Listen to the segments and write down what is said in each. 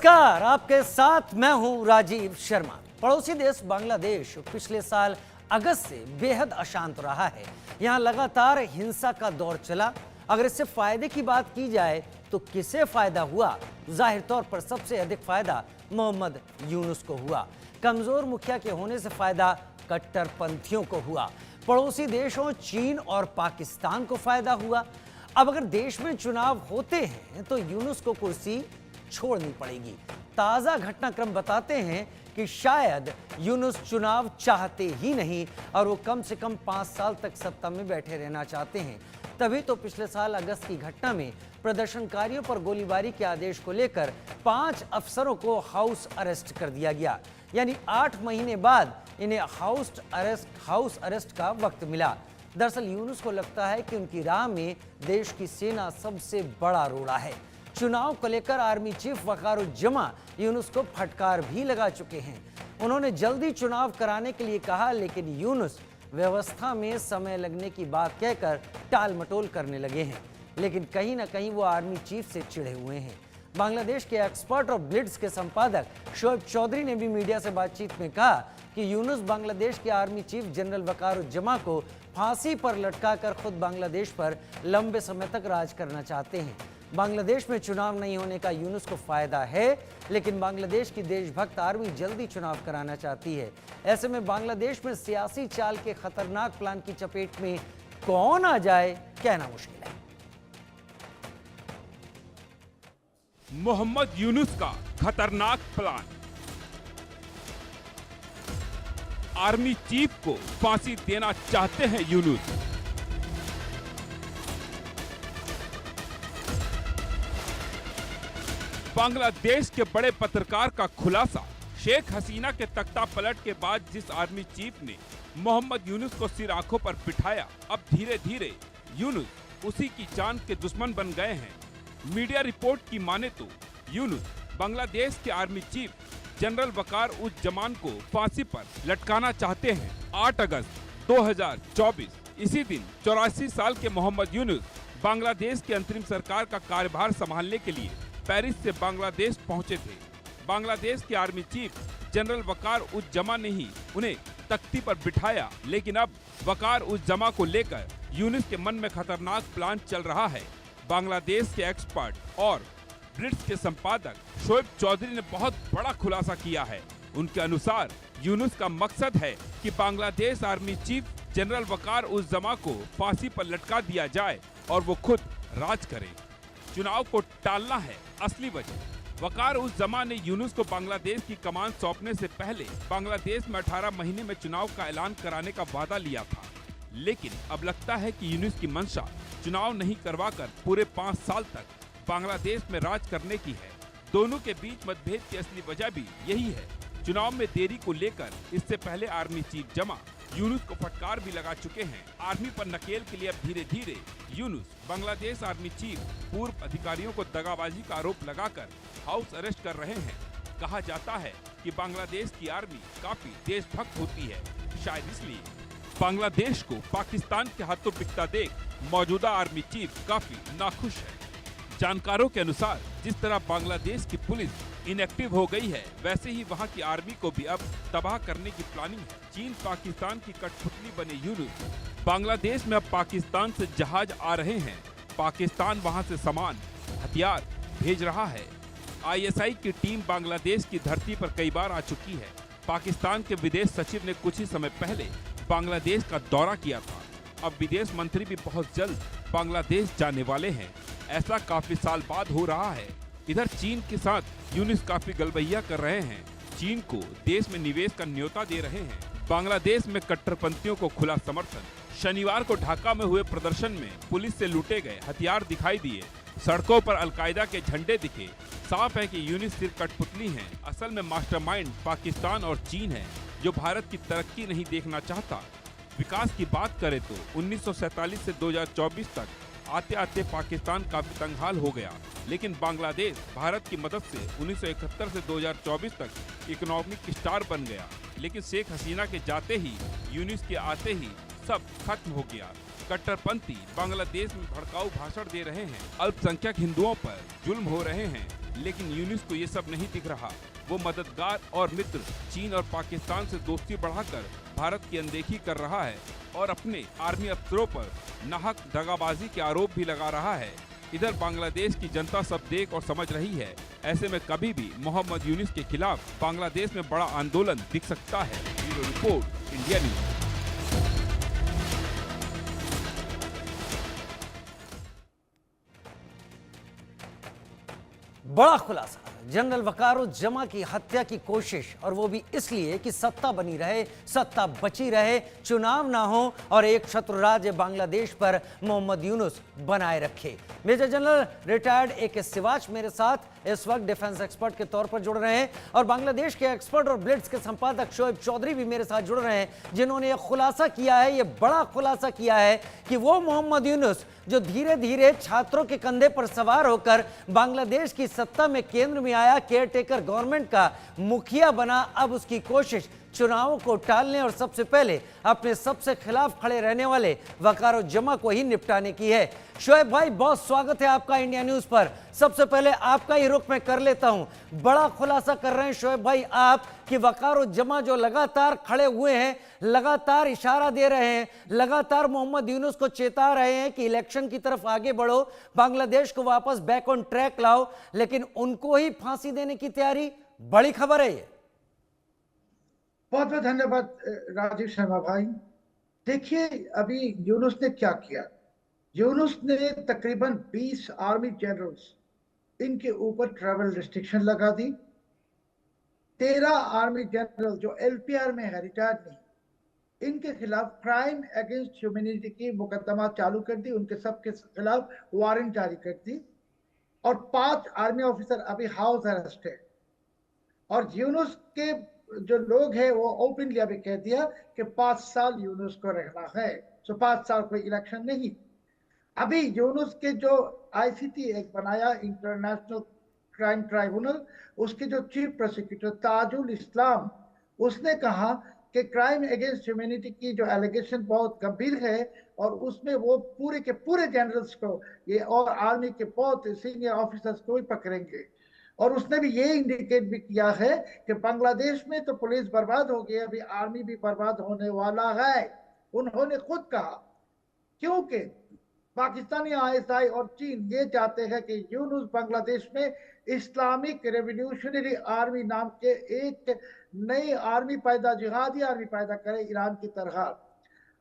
नमस्कार, आपके साथ मैं हूं राजीव शर्मा। पड़ोसी देश बांग्लादेश पिछले साल अगस्त से बेहद अशांत रहा है। यहां लगातार हिंसा का दौर चला। अगर इससे फायदे की बात की जाए तो किसे फायदा हुआ? जाहिर तौर पर सबसे अधिक फायदा मोहम्मद यूनुस को हुआ। कमजोर मुखिया के होने से फायदा कट्टरपंथियों को हुआ। पड़ोसी देशों चीन और पाकिस्तान को फायदा हुआ। अब अगर देश में चुनाव होते हैं तो यूनुस को कुर्सी छोड़नी पड़ेगी। ताजा घटनाक्रम बताते हैं कि शायद यूनुस चुनाव चाहते ही नहीं और वो कम से कम 5 साल तक सत्ता में बैठे रहना चाहते हैं। तभी तो पिछले साल अगस्त की घटना में प्रदर्शनकारियों पर गोलीबारी के आदेश को लेकर 5 अफसरों को हाउस अरेस्ट कर दिया गया। यानी 8 महीने बाद इन्हें हाउस अरेस्ट का वक्त मिला। दरअसल यूनुस को लगता है कि उनकी राह में देश की सेना सबसे बड़ा रोड़ा है। चुनाव को लेकर आर्मी चीफ वकारुज्जमा यूनुस को फटकार भी लगा चुके हैं। उन्होंने जल्दी चुनाव कराने के लिए कहा, लेकिन यूनुस व्यवस्था में समय लगने की बात कहकर टाल मटोल करने लगे हैं। लेकिन कहीं ना कहीं वो आर्मी चीफ से चिढ़े हुए हैं। बांग्लादेश के एक्सपर्ट और ब्लिट्स के संपादक शोएब चौधरी ने भी मीडिया से बातचीत में कहा कि यूनुस बांग्लादेश के आर्मी चीफ जनरल वकारुज्जमा को फांसी पर लटकाकर खुद बांग्लादेश पर लंबे समय तक राज करना चाहते हैं। बांग्लादेश में चुनाव नहीं होने का यूनुस को फायदा है, लेकिन बांग्लादेश की देशभक्त आर्मी जल्दी चुनाव कराना चाहती है। ऐसे में बांग्लादेश में सियासी चाल के खतरनाक प्लान की चपेट में कौन आ जाए, कहना मुश्किल है। मोहम्मद यूनुस का खतरनाक प्लान। आर्मी चीफ को फांसी देना चाहते हैं यूनुस। बांग्लादेश के बड़े पत्रकार का खुलासा। शेख हसीना के तख्ता पलट के बाद जिस आर्मी चीफ ने मोहम्मद यूनुस को सिर आंखों पर बिठाया, अब धीरे धीरे यूनुस उसी की जान के दुश्मन बन गए हैं। मीडिया रिपोर्ट की माने तो यूनुस बांग्लादेश के आर्मी चीफ जनरल वकार-उज-जमान को फांसी पर लटकाना चाहते हैं। 8 अगस्त 2024 इसी दिन 84 साल के मोहम्मद यूनुस बांग्लादेश की अंतरिम सरकार का कार्यभार संभालने के लिए पेरिस से बांग्लादेश पहुंचे थे। बांग्लादेश के आर्मी चीफ जनरल वकार-उज-जमा ने ही उन्हें तख्ती पर बिठाया, लेकिन अब वकार-उज-जमा को लेकर यूनुस के मन में खतरनाक प्लान चल रहा है। बांग्लादेश के एक्सपर्ट और ब्लिट्स के संपादक शोएब चौधरी ने बहुत बड़ा खुलासा किया है। उनके अनुसार यूनुस का मकसद है कि बांग्लादेश आर्मी चीफ जनरल वकार-उज-जमा को फांसी पर लटका दिया जाए और वो खुद राज करे। चुनाव को टालना है असली वजह। वकार-उज-जमा ने यूनुस को बांग्लादेश की कमान सौंपने से पहले बांग्लादेश में 18 महीने में चुनाव का ऐलान कराने का वादा लिया था, लेकिन अब लगता है कि यूनुस की मंशा चुनाव नहीं करवाकर पूरे 5 साल तक बांग्लादेश में राज करने की है। दोनों के बीच मतभेद की असली वजह भी यही है। चुनाव में देरी को लेकर इससे पहले आर्मी चीफ जमा यूनुस को फटकार भी लगा चुके हैं। आर्मी पर नकेल के लिए अब धीरे धीरे यूनुस बांग्लादेश आर्मी चीफ पूर्व अधिकारियों को दगाबाजी का आरोप लगाकर हाउस अरेस्ट कर रहे हैं। कहा जाता है कि बांग्लादेश की आर्मी काफी देशभक्त होती है, शायद इसलिए बांग्लादेश को पाकिस्तान के हाथों बिकता देख मौजूदा आर्मी चीफ काफी नाखुश है। जानकारों के अनुसार जिस तरह बांग्लादेश की पुलिस इनएक्टिव हो गई है, वैसे ही वहां की आर्मी को भी अब तबाह करने की प्लानिंग है। चीन पाकिस्तान की कठपुतली बने यूनुस बांग्लादेश में अब पाकिस्तान से जहाज आ रहे हैं। पाकिस्तान वहां से सामान, हथियार भेज रहा है। ISI की टीम बांग्लादेश की धरती पर कई बार आ चुकी है। पाकिस्तान के विदेश सचिव ने कुछ ही समय पहले बांग्लादेश का दौरा किया था। अब विदेश मंत्री भी बहुत जल्द बांग्लादेश जाने वाले हैं। ऐसा काफी साल बाद हो रहा है। इधर चीन के साथ यूनुस काफी गलबैया कर रहे हैं। चीन को देश में निवेश का न्योता दे रहे हैं। बांग्लादेश में कट्टरपंथियों को खुला समर्थन। शनिवार को ढाका में हुए प्रदर्शन में पुलिस से लूटे गए हथियार दिखाई दिए। सड़कों पर अलकायदा के झंडे दिखे। साफ है कि यूनुस सिर्फ कठपुतली हैं। असल में मास्टरमाइंड पाकिस्तान और चीन है, जो भारत की तरक्की नहीं देखना चाहता। विकास की बात करें तो 1947 से 2024 तक आते आते पाकिस्तान काफी तंगहाल हो गया, लेकिन बांग्लादेश भारत की मदद से 1971 से 2024 तक इकोनॉमिक स्टार बन गया। लेकिन शेख हसीना के जाते ही, यूनुस के आते ही सब खत्म हो गया। कट्टरपंथी बांग्लादेश में भड़काऊ भाषण दे रहे हैं, अल्पसंख्यक हिंदुओं पर जुल्म हो रहे हैं, लेकिन यूनुस को ये सब नहीं दिख रहा। वो मददगार और मित्र चीन और पाकिस्तान से दोस्ती बढ़ाकर भारत की अनदेखी कर रहा है और अपने आर्मी अफसरों पर नाहक दगाबाजी के आरोप भी लगा रहा है। इधर बांग्लादेश की जनता सब देख और समझ रही है। ऐसे में कभी भी मोहम्मद यूनुस के खिलाफ बांग्लादेश में बड़ा आंदोलन दिख सकता है। Bureau report, India news. बड़ा खुलासा, जनरल वकारुज्जमा की हत्या की कोशिश, और वो भी इसलिए कि सत्ता बनी रहे, सत्ता बची रहे, चुनाव ना हो और एक शत्रु राज्य बांग्लादेश पर मोहम्मद यूनुस बनाए रखे। Major general retired AK Siwach मेरे साथ इस वक्त डिफेंस एक्सपर्ट के तौर पर जुड़ रहे हैं और बांग्लादेश के एक्सपर्ट और ब्लिट्स के संपादक शोएब चौधरी भी मेरे साथ जुड़ रहे हैं, जिन्होंने यह खुलासा किया है, यह बड़ा खुलासा किया है कि वो मोहम्मद यूनुस जो धीरे धीरे छात्रों के कंधे पर सवार होकर बांग्लादेश की सत्ता में केंद्र में आया, केयरटेकर गवर्नमेंट का मुखिया बना, अब उसकी कोशिश चुनावों को टालने और सबसे पहले अपने सबसे खिलाफ खड़े रहने वाले वकारुज्जमा को ही निपटाने की है। शोएब भाई, बहुत स्वागत है आपका इंडिया न्यूज पर। सबसे पहले आपका ही रुख मैं कर लेता हूं। बड़ा खुलासा कर रहे हैं शोएब भाई आप कि वकारुज्जमा जो लगातार खड़े हुए हैं, लगातार इशारा दे रहे हैं, लगातार मोहम्मद यूनुस को चेता रहे हैं कि इलेक्शन की तरफ आगे बढ़ो, बांग्लादेश को वापस बैक ऑन ट्रैक लाओ, लेकिन उनको ही फांसी देने की तैयारी। बड़ी खबर है ये। बहुत बहुत धन्यवाद राजीव शर्मा भाई। देखिए, अभी यूनुस ने क्या किया। यूनुस ने तकरीबन 20 आर्मी जनरल्स, इनके ऊपर ट्रैवल रिस्ट्रिक्शन लगा दी। 13 आर्मी जनरल जो LPR में है, रिटायर्ड नहीं, इनके खिलाफ क्राइम अगेंस्ट ह्यूमैनिटी की मुकदमा चालू कर दी, उनके सबके खिलाफ वारंट जारी कर दी और 5 आर्मी ऑफिसर अभी हाउस अरेस्ट है। और यूनुस के जो लोग हैं वो ओपनली अभी कह दिया कि 5 साल यूनुस को रहना है, तो 5 साल कोई इलेक्शन नहीं। अभी यूनुस के जो ICT एक बनाया, इंटरनेशनल क्राइम ट्राइब्यूनल, उसके जो चीफ प्रोसिक्यूटर ताजुल इस्लाम, उसने कहा कि क्राइम अगेंस्ट ह्यूमैनिटी की जो एलिगेशन बहुत गंभीर है और उसमें वो पूरे के पूरे जनरल्स को ये और आर्मी के बहुत सीनियर ऑफिसर्स को भी पकड़ेंगे। और उसने भी ये इंडिकेट भी किया है कि बांग्लादेश में तो पुलिस बर्बाद हो गई, अभी आर्मी भी बर्बाद होने वाला है। उन्होंने खुद कहा, क्योंकि पाकिस्तानी ISI और चीन ये चाहते हैं कि यूनुस बांग्लादेश में इस्लामिक रेवोल्यूशनरी आर्मी नाम के एक नई आर्मी पैदा, जिहादी आर्मी पैदा करे ईरान की तरह।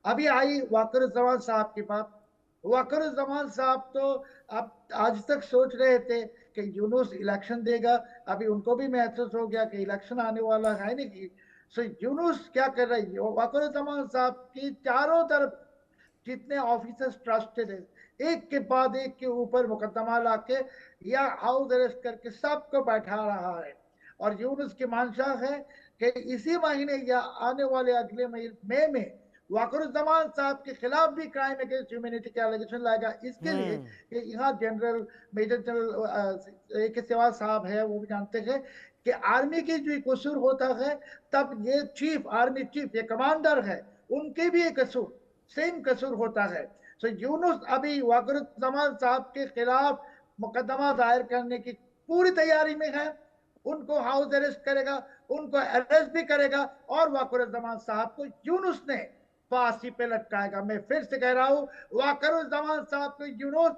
अभी आई वकारुज्जमान साहब की बात। वकारुज्जमान साहब तो अब आज तक सोच रहे थे कि यूनुस इलेक्शन देगा, अभी उनको भी महसूस हो गया कि इलेक्शन आने वाला है नहीं। सो यूनुस क्या कर रही है, वकारुज्जमान साहब की चारों तरफ जितने ऑफिसर्स ट्रस्टेड है, एक के बाद एक के ऊपर मुकदमा लाके या हाउस अरेस्ट करके सबको बैठा रहा है। और यूनुस की मंशा है कि इसी महीने या आने वाले अगले मई में वकारुज्जमान साहब के खिलाफ भी क्राइम अगेंस्ट ह्यूमैनिटी का एलिगेशन लाएगा। इसके लिए कि यहाँ general major general AK Siwach साहब है, वो भी जानते हैं कि आर्मी की जो कसूर होता है, तब ये चीफ, आर्मी चीफ, ये कमांडर है, उनके भी एक कसूर, सेम कसूर होता है। सो यूनुस अभी वकारुज्जमान साहब के खिलाफ मुकदमा दायर करने की पूरी तैयारी में है। उनको हाउस अरेस्ट करेगा, उनको अरेस्ट भी करेगा और वकारुज्जमान साहब को यूनुस ने फांसी पे लटकाएगा। मैं फिर से कह रहा हूं, वकारुज्जमान साहब को यूनुस